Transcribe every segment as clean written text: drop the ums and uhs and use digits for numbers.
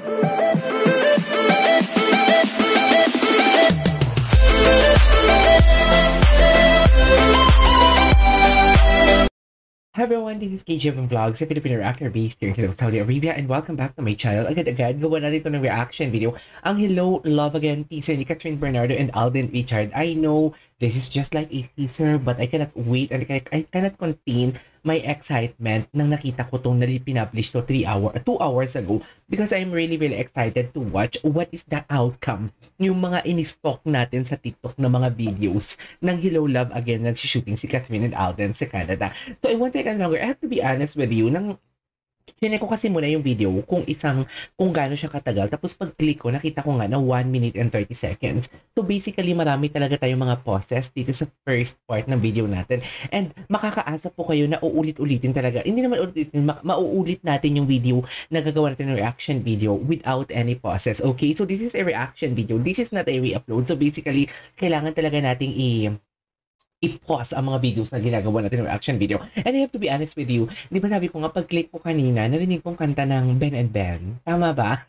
Hi everyone, this is KJM Vlogs, a Filipino reactor based here in Saudi Arabia, and welcome back to my channel. Agad-agad, gawa natin ito ng reaction video. Ang Hello, Love Again teaser ni Catherine Bernardo and Alden Richard. I know this is just like a teaser, but I cannot wait and I cannot contain my excitement nang nakita ko itong pinablish to 2 hours ago, because I'm really excited to watch what is the outcome. Yung mga in-stock natin sa TikTok na mga videos ng Hello, Love Again na shooting si Catherine and Alden sa Canada. So I won't take longer. I have to be honest with you, Tinig ko kasi muna yung video kung gaano siya katagal. Tapos pag-click ko, nakita ko nga na 1 minute and 30 seconds. So basically, marami talaga tayong mga pauses dito sa first part ng video natin. And makakaasa po kayo na uulit-ulitin talaga. Hindi naman ulitin, mauulit natin yung video na gagawa natin ng reaction video without any pauses. Okay? So this is a reaction video. This is not a re-upload. So basically, kailangan talaga nating i-pause ang mga videos na ginagawa natin ng reaction video. And I have to be honest with you, di ba sabi ko nga, pag-click ko kanina, narinig kong kanta ng Ben and Ben. Tama ba?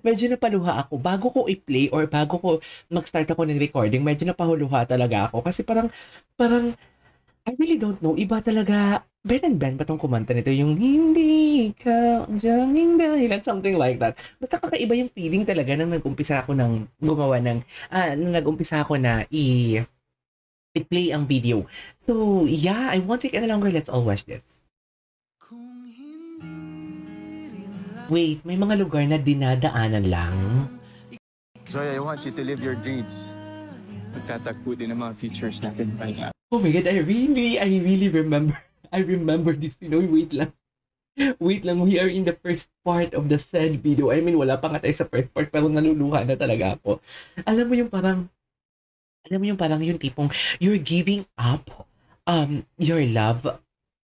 Medyo napaluha ako. Bago ko i-play or bago ko mag-start ako ng recording, medyo napahuluha talaga ako. Kasi parang, I really don't know. Iba talaga, Ben and Ben ba tong kumanta nito? Yung hindi ka diyang dahilan, something like that. Basta kakaiba yung feeling talaga nang nag-umpisa ako ng gumawa ng, nang nag-umpisa ako na i-play ang video. So, yeah, I won't take any longer. Let's all watch this. Wait, may mga lugar na dinadaanan lang. Joy, I want you to live your dreams. Magtatagpo din ang mga features natin by now. Oh my God, I really remember. I remember this, wait lang. Wait lang, we are in the first part of the said video. I mean, wala pa nga tayo sa first part, pero naluluha na talaga ako. Alam mo yung parang yung tipong you're giving up your love,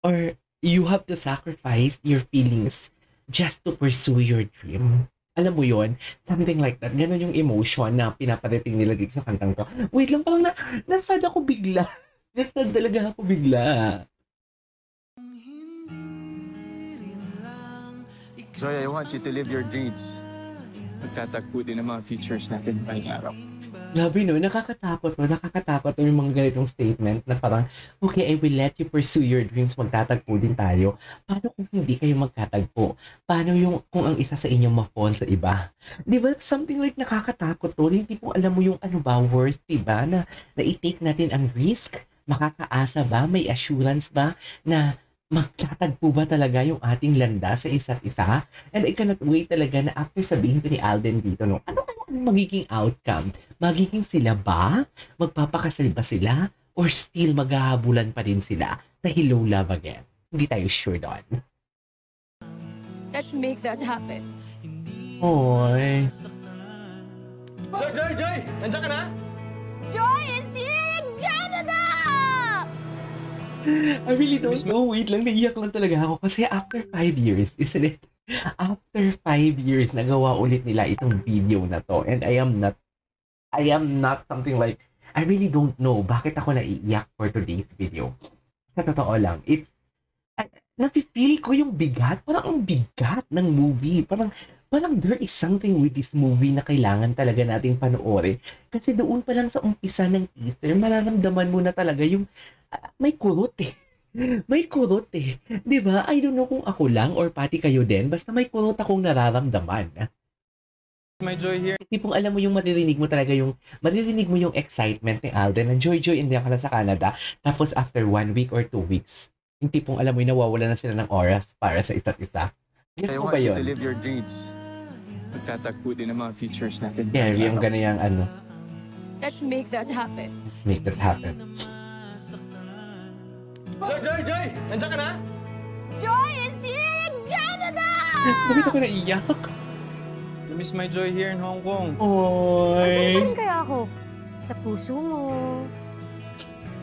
or you have to sacrifice your feelings just to pursue your dream. Alam mo yon, something like that. Ganon yung emotion na pinaparating nila dito sa kantang to. Wait lang, parang nasad ako bigla. Nasad talaga ako bigla. Joy, I want you to live your dreams. Magtatagpo din ang mga features natin by araw. Grabe no, nakakatakot yung mga ganitong statement na parang, okay, I will let you pursue your dreams, magtatagpo din tayo. Paano kung hindi kayo magtatagpo? Paano kung ang isa sa inyo ma-fall sa iba? Di ba, something like nakakatakot to, hindi po alam mo yung worth, diba, na i-take natin ang risk? Makakaasa ba? May assurance ba na magtatagpo ba talaga yung ating landas sa isa't isa? And I cannot wait talaga na after sabihin ko ni Alden dito, no, ano magiging outcome? Magiging sila ba? Magpapakasal ba sila? Or still maghahabulan pa din sila sa Hello, Love Again? Hindi tayo sure doon. Let's make that happen. Oy. Joy! Nandiyan ka na? Joy is here in Canada! I really don't know. Wait lang, naiyak lang talaga ako. Kasi after 5 years, isn't it? After 5 years, nagawa ulit nila itong video na to. And I am not something like, I really don't know bakit ako naiiyak for today's video. Sa totoo lang, nafe-feel ko yung bigat. Parang ang bigat ng movie. Parang there is something with this movie na kailangan talaga nating panoorin. Kasi doon pa lang sa umpisa ng teaser, mararamdaman mo na talaga yung may kurot eh. May kurot eh. Diba? I don't know kung ako lang or pati kayo din. Basta may kurot akong nararamdaman. My Joy here. Tipong alam mo yung maririnig mo yung excitement ni Alden na Joy, hindi ka na sa Canada. Tapos after 1 week or 2 weeks, yung tipong alam mo yung nawawala na sila ng oras para sa isa't isa. Gets mo ba yun? I want you to live your dreams. Magtatagpo din ang mga features natin. Yeah, yung ganayang Let's make that happen. make that happen. Joy! Nandiyan ka na? Joy is here in Canada! Bakit ako naiyak? You miss my Joy here in Hong Kong. Andiyan pa Oy. rin kaya ako? Sa puso mo.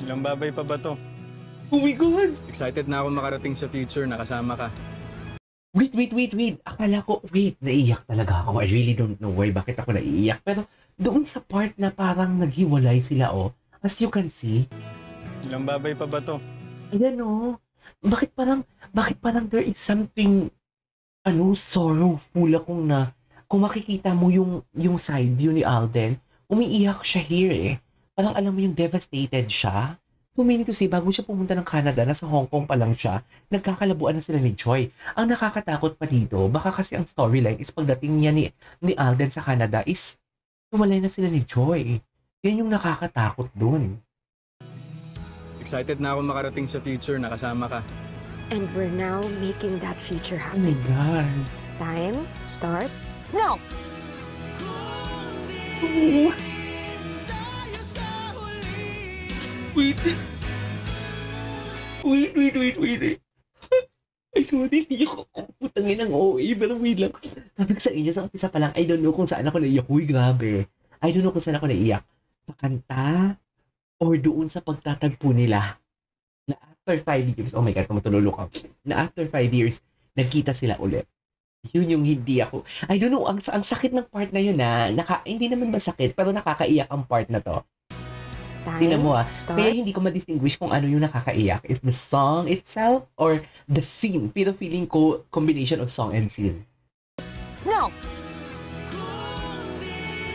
Ilang babay pa ba to? Oh my God. Excited na ako makarating sa future na kasama ka. Wait. Akala ko, naiiyak talaga ako. I really don't know why, bakit ako naiiyak. Pero doon sa part na parang naghiwalay sila, as you can see. Ilang babay pa ba to? Ayan bakit parang there is something, sorrowful akong kung makikita mo yung side view ni Alden, umiiyak siya here eh. Parang alam mo yung devastated siya. So meaning to say, bago siya pumunta ng Canada, nasa Hong Kong pa lang siya, nagkakalabuan na sila ni Joy. Ang nakakatakot pa dito, baka kasi ang storyline is pagdating niya ni Alden sa Canada is tumalay na sila ni Joy. Yan yung nakakatakot dun. Excited na ako makarating sa future na kasama ka. And we're now making that future Oh my happen. God. Time starts No! Oh. Wait. Wait. Ay, sorry, hindi ako putangin ng OA, pero wait lang. Sabi ko sa inyo, sa umpisa pa lang, I don't know kung saan ako naiyak. Uy, grabe. I don't know kung saan ako naiyak. Sa kanta, or doon sa pagtatagpo nila. Na after 5 years, oh my God, tumutulolo ka. Na after 5 years, nagkita sila ulit. Yun yung hindi ako. I don't know, ang sakit ng part na yun na, hindi naman masakit, pero nakakaiyak ang part na to. Tingnan mo Kaya starts. hindi ko ma-distinguish kung ano yung nakakaiyak. Is the song itself or the scene? Pero feeling ko, combination of song and scene. No!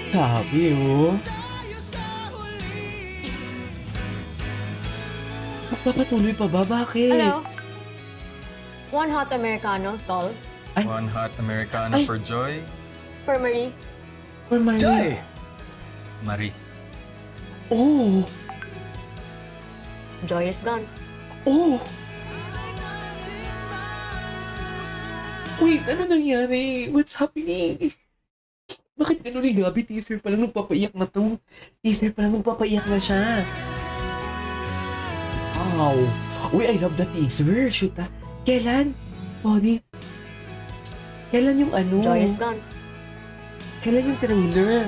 Sabi oh. Magpapatuloy pa ba? Bakit? Hello? One hot Americano, tall. Ay. One hot Americano Ay. for Joy. For Marie. For Marie. Marie. Oh. Joy is gone. Oh. Wait, ano nangyari? What's happening? Bakit ganun ni Gabi? Teaser pa lang nagpapaiyak na to. Teaser pa lang nagpapaiyak na siya. Wow. Uy, I love the teaser. Shoot ah. Kailan? Sorry. Kailan yung ano? Joy is gone. Kailan yung trailer?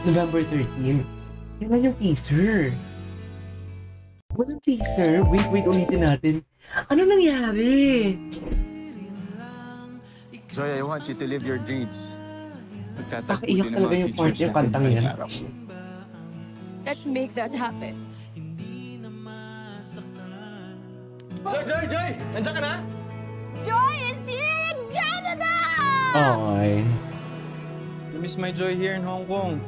November 13. Kailan yung teaser? Walang teaser? Wait, ulitin natin. Ano nangyari? Joy, I want you to live your dreams. Pakaiyak talaga yung part yung kantang yan. Let's make that happen. Joy! Nandiyan ka na? Joy is here in Canada! Okay. I miss my Joy here in Hong Kong.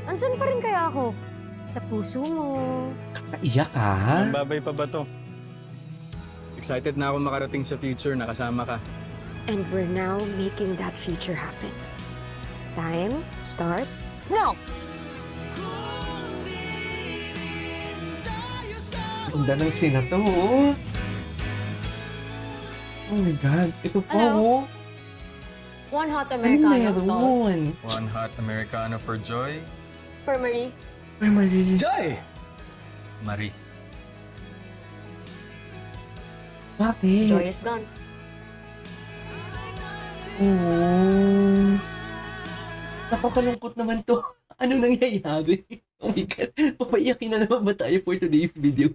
Andyan pa rin kaya ako. Sa puso mo. Kaiyak ka? Babay pa ba to? Excited na ako makarating sa future na kasama ka. And we're now making that future happen. Time starts No! Ganda ng scene na to. Oh my God. Ito pa Hello? oh. One hot Ano Americano, tall. meron? One hot Americano for Joy. For Marie. Ay, Marie. Joy! Marie. Bakit? Joy is gone. Oh. Nakakalungkot naman to. Ano nangyayari? Oh my God. Papaiyakin na naman ba tayo for today's video?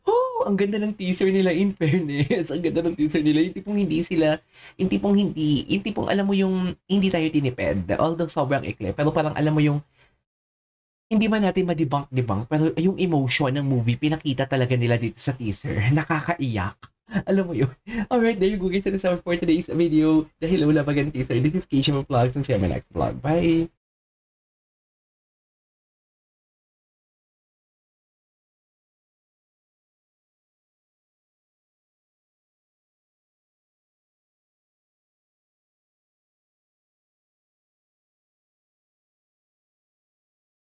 Oh, ang ganda ng teaser nila in fairness. Ang ganda ng teaser nila. Yung tipong alam mo yung hindi tayo tinipid. Although sobrang ikli. Pero parang alam mo yung hindi man natin ma-debunk, pero yung emotion ng movie, pinakita talaga nila dito sa teaser. Nakakaiyak. Alam mo yun. Alright, there you go guys. That's our for today's video. Dahil wala pa ganang teaser. This is Keisha Vlogs and see you on my next vlog. Bye!